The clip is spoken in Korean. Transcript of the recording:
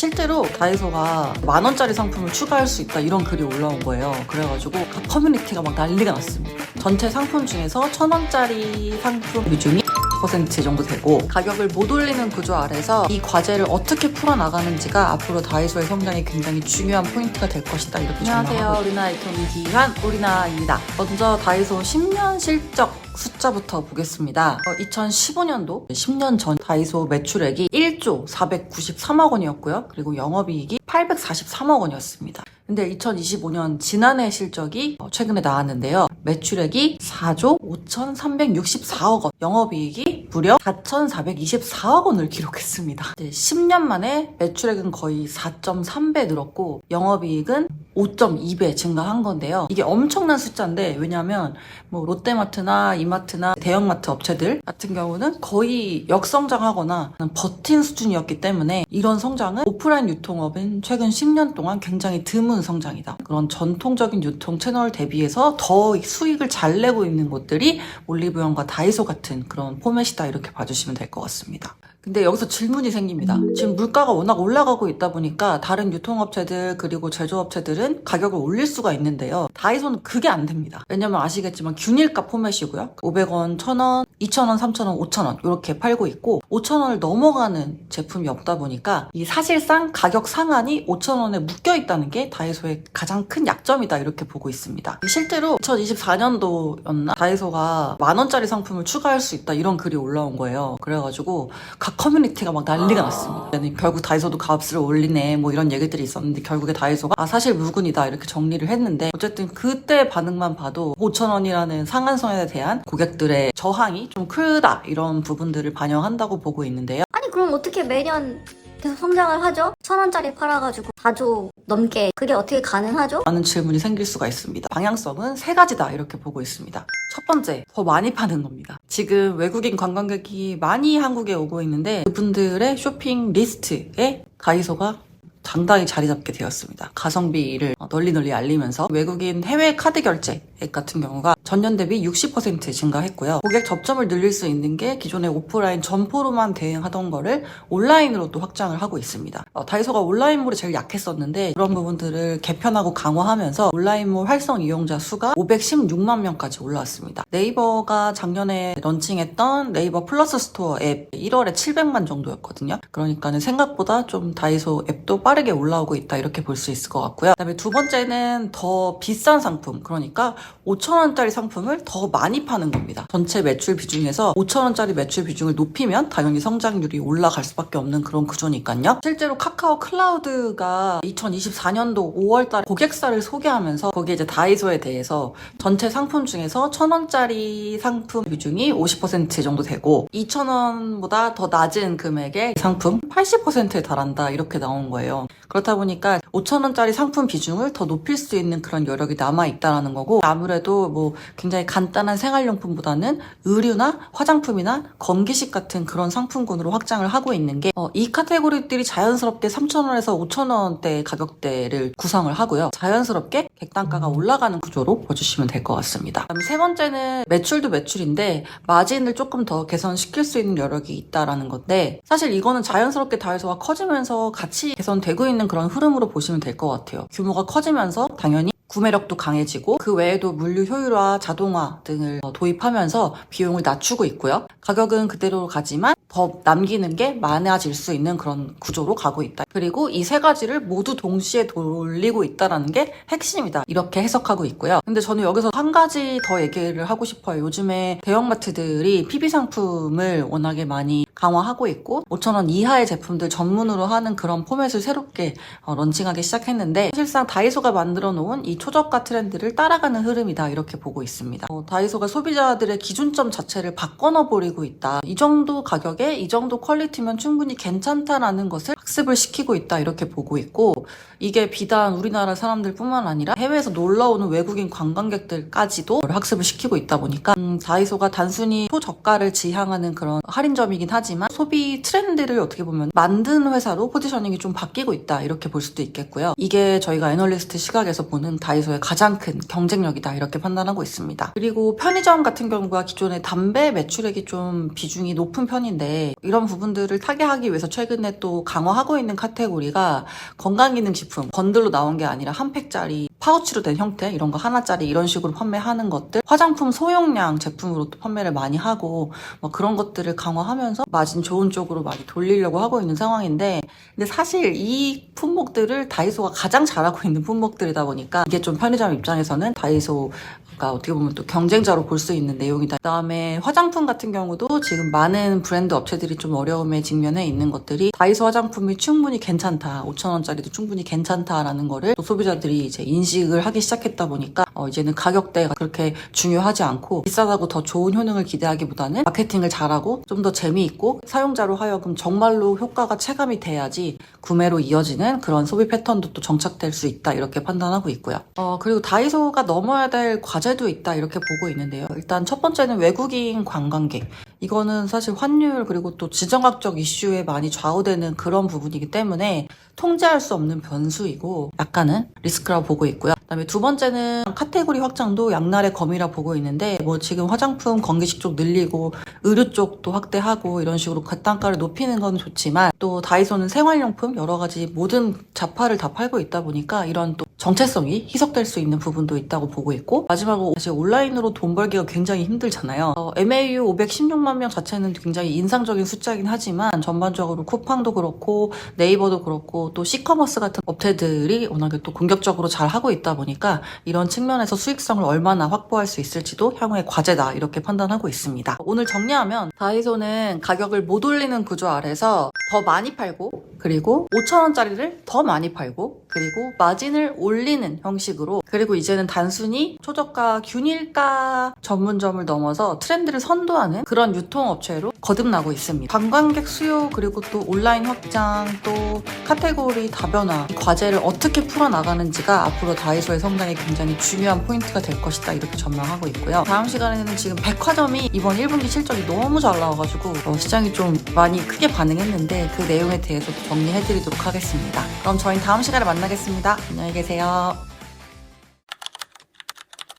실제로 다이소가 10,000원짜리 상품을 추가할 수 있다 이런 글이 올라온 거예요. 그래가지고 각 커뮤니티가 막 난리가 났습니다. 전체 상품 중에서 1,000원짜리 상품 비중이 10% 정도 되고 가격을 못 올리는 구조 아래서 이 과제를 어떻게 풀어나가는지가 앞으로 다이소의 성장에 굉장히 중요한 포인트가 될 것이다 이렇게 전망하고 있습니다. 안녕하세요. 우리나라의 경기한 우리나라입니다. 먼저 다이소 10년 실적 숫자부터 보겠습니다. 2015년도 10년 전 다이소 매출액이 1조 493억 원이었고요. 그리고 영업이익이 843억 원이었습니다. 근데 2025년 지난해 실적이 최근에 나왔는데요. 매출액이 4조 5,364억 원, 영업이익이 무려 4,424억 원을 기록했습니다. 10년 만에 매출액은 거의 4.3배 늘었고 영업이익은 5.2배 증가한 건데요. 이게 엄청난 숫자인데 왜냐하면 뭐 롯데마트나 이마트나 대형마트 업체들 같은 경우는 거의 역성장하거나 버틴 수준이었기 때문에 이런 성장은 오프라인 유통업은 최근 10년 동안 굉장히 드문 성장이다. 그런 전통적인 유통 채널 대비해서 더 수익을 잘 내고 있는 곳들이 올리브영과 다이소 같은 그런 포맷이다 이렇게 봐주시면 될 것 같습니다. 근데 여기서 질문이 생깁니다. 지금 물가가 워낙 올라가고 있다 보니까 다른 유통업체들 그리고 제조업체들은 가격을 올릴 수가 있는데요. 다이소는 그게 안 됩니다. 왜냐면 아시겠지만 균일가 포맷이고요. 500원, 1,000원, 2,000원, 3,000원, 5,000원 이렇게 팔고 있고 5,000원을 넘어가는 제품이 없다 보니까 이 사실상 가격 상한이 5,000원에 묶여 있다는 게 다이소의 가장 큰 약점이다 이렇게 보고 있습니다. 실제로 2024년도였나 다이소가 10,000원짜리 상품을 추가할 수 있다 이런 글이 올라온 거예요. 그래가지고 각 커뮤니티가 막 난리가 났습니다. 결국 다이소도 값을 올리네 뭐 이런 얘기들이 있었는데 결국에 다이소가 사실 무근이다 이렇게 정리를 했는데 어쨌든 그때 반응만 봐도 5,000원이라는 상한선에 대한 고객들의 저항이 좀 크다 이런 부분들을 반영한다고 보고 있는데요. 아니 그럼 어떻게 매년 계속 성장을 하죠? 1,000원짜리 팔아가지고 4조 넘게 그게 어떻게 가능하죠? 라는 질문이 생길 수가 있습니다. 방향성은 3가지다 이렇게 보고 있습니다. 첫 번째, 더 많이 파는 겁니다. 지금 외국인 관광객이 많이 한국에 오고 있는데 그분들의 쇼핑 리스트에 다이소가 당당히 자리 잡게 되었습니다. 가성비를 널리 알리면서 외국인 해외 카드 결제액 같은 경우가 전년 대비 60% 증가했고요. 고객 접점을 늘릴 수 있는 게 기존의 오프라인 점포로만 대응하던 거를 온라인으로 또 확장을 하고 있습니다. 다이소가 온라인몰이 제일 약했었는데 그런 부분들을 개편하고 강화하면서 온라인몰 활성 이용자 수가 516만 명까지 올라왔습니다. 네이버가 작년에 런칭했던 네이버 플러스 스토어 앱 1월에 700만 정도였거든요. 그러니까는 생각보다 좀 다이소 앱도 빠르게 올라오고 있다 이렇게 볼 수 있을 것 같고요. 그다음에 두 번째는 더 비싼 상품, 그러니까 5,000원짜리 상품을 더 많이 파는 겁니다. 전체 매출 비중에서 5,000원짜리 매출 비중을 높이면 당연히 성장률이 올라갈 수밖에 없는 그런 구조니까요. 실제로 카카오 클라우드가 2024년도 5월달에 고객사를 소개하면서 거기에 이제 다이소에 대해서 전체 상품 중에서 1,000원짜리 상품 비중이 50% 정도 되고 2,000원보다 더 낮은 금액의 상품 80%에 달한다 이렇게 나온 거예요. 그렇다 보니까 5,000원짜리 상품 비중을 더 높일 수 있는 그런 여력이 남아있다는 거고 아무래도 뭐 굉장히 간단한 생활용품보다는 의류나 화장품이나 건기식 같은 그런 상품군으로 확장을 하고 있는 게 이 카테고리들이 자연스럽게 3,000원에서 5,000원대 가격대를 구성을 하고요. 자연스럽게 객단가가 올라가는 구조로 봐주시면 될 것 같습니다. 그다음 세 번째는 매출도 매출인데 마진을 조금 더 개선시킬 수 있는 여력이 있다라는 건데 사실 이거는 자연스럽게 다이소가 커지면서 같이 개선되고 있는 그런 흐름으로 보시면 될 것 같아요. 규모가 커지면서 당연히 구매력도 강해지고 그 외에도 물류 효율화, 자동화 등을 도입하면서 비용을 낮추고 있고요. 가격은 그대로 가지만 더 남기는 게 많아질 수 있는 그런 구조로 가고 있다. 그리고 이 세 가지를 모두 동시에 돌리고 있다는 게 핵심이다. 이렇게 해석하고 있고요. 근데 저는 여기서 한 가지 더 얘기를 하고 싶어요. 요즘에 대형마트들이 PB 상품을 워낙에 많이 강화하고 있고 5,000원 이하의 제품들 전문으로 하는 그런 포맷을 새롭게 런칭하기 시작했는데 사실상 다이소가 만들어 놓은 이 초저가 트렌드를 따라가는 흐름이다 이렇게 보고 있습니다. 다이소가 소비자들의 기준점 자체를 바꿔놔 버리고 있다. 이 정도 가격에 이 정도 퀄리티면 충분히 괜찮다라는 것을 학습을 시키고 있다 이렇게 보고 있고 이게 비단 우리나라 사람들 뿐만 아니라 해외에서 놀러오는 외국인 관광객들까지도 학습을 시키고 있다 보니까 다이소가 단순히 초저가를 지향하는 그런 할인점이긴 하지만 하지만 소비 트렌드를 어떻게 보면 만든 회사로 포지셔닝이 좀 바뀌고 있다 이렇게 볼 수도 있겠고요. 이게 저희가 애널리스트 시각에서 보는 다이소의 가장 큰 경쟁력이다 이렇게 판단하고 있습니다. 그리고 편의점 같은 경우가 기존에 담배 매출액이 좀 비중이 높은 편인데 이런 부분들을 타개하기 위해서 최근에 또 강화하고 있는 카테고리가 건강기능식품 번들로 나온 게 아니라 한 팩짜리 파우치로 된 형태 이런 거 하나짜리 이런 식으로 판매하는 것들, 화장품 소용량 제품으로 또 판매를 많이 하고 뭐 그런 것들을 강화하면서 마진 좋은 쪽으로 많이 돌리려고 하고 있는 상황인데, 근데 사실 이 품목들을 다이소가 가장 잘하고 있는 품목들이다 보니까 이게 좀 편의점 입장에서는 다이소가 어떻게 보면 또 경쟁자로 볼 수 있는 내용이다. 그다음에 화장품 같은 경우도 지금 많은 브랜드 업체들이 좀 어려움에 직면해 있는 것들이 다이소 화장품이 충분히 괜찮다, 5,000원짜리도 충분히 괜찮다라는 거를 또 소비자들이 이제 인식을 하기 시작했다 보니까 이제는 가격대가 그렇게 중요하지 않고 비싸다고 더 좋은 효능을 기대하기보다는 마케팅을 잘하고 좀 더 재미있고 사용자로 하여금 정말로 효과가 체감이 돼야지 구매로 이어지는 그런 소비 패턴도 또 정착될 수 있다 이렇게 판단하고 있고요. 그리고 다이소가 넘어야 될 과제도 있다 이렇게 보고 있는데요. 일단 첫 번째는 외국인 관광객. 이거는 사실 환율 그리고 또 지정학적 이슈에 많이 좌우되는 그런 부분이기 때문에 통제할 수 없는 변수이고 약간은 리스크라고 보고 있고요. 그다음에 두 번째는 카테고리 확장도 양날의 검이라 보고 있는데 뭐 지금 화장품, 건기식 쪽 늘리고 의류 쪽도 확대하고 이런 식으로 단가를 높이는 건 좋지만 또 다이소는 생활용품 여러 가지 모든 잡화를 다 팔고 있다 보니까 이런 또 정체성이 희석될 수 있는 부분도 있다고 보고 있고, 마지막으로 사실 온라인으로 돈 벌기가 굉장히 힘들잖아요. MAU 516만 명 자체는 굉장히 인상적인 숫자이긴 하지만 전반적으로 쿠팡도 그렇고 네이버도 그렇고 또 시커머스 같은 업체들이 워낙에 또 공격적으로 잘 하고 있다 보니까 이런 측면에서 수익성을 얼마나 확보할 수 있을지도 향후의 과제다 이렇게 판단하고 있습니다. 오늘 정리하면 다이소는 가격을 못 올리는 구조 아래서 더 많이 팔고 그리고 5,000원짜리를 더 많이 팔고 그리고 마진을 올리는 형식으로, 그리고 이제는 단순히 초저가 균일가 전문점을 넘어서 트렌드를 선도하는 그런 유통업체로 거듭나고 있습니다. 관광객 수요 그리고 또 온라인 확장 또 카테고리 다변화, 이 과제를 어떻게 풀어나가는지가 앞으로 다이소의 성장에 굉장히 중요한 포인트가 될 것이다 이렇게 전망하고 있고요. 다음 시간에는 지금 백화점이 이번 1분기 실적이 너무 잘 나와가지고 시장이 좀 많이 크게 반응했는데 그 내용에 대해서 정리해드리도록 하겠습니다. 그럼 저희는 다음 시간에 만나겠습니다. 안녕히 계세요.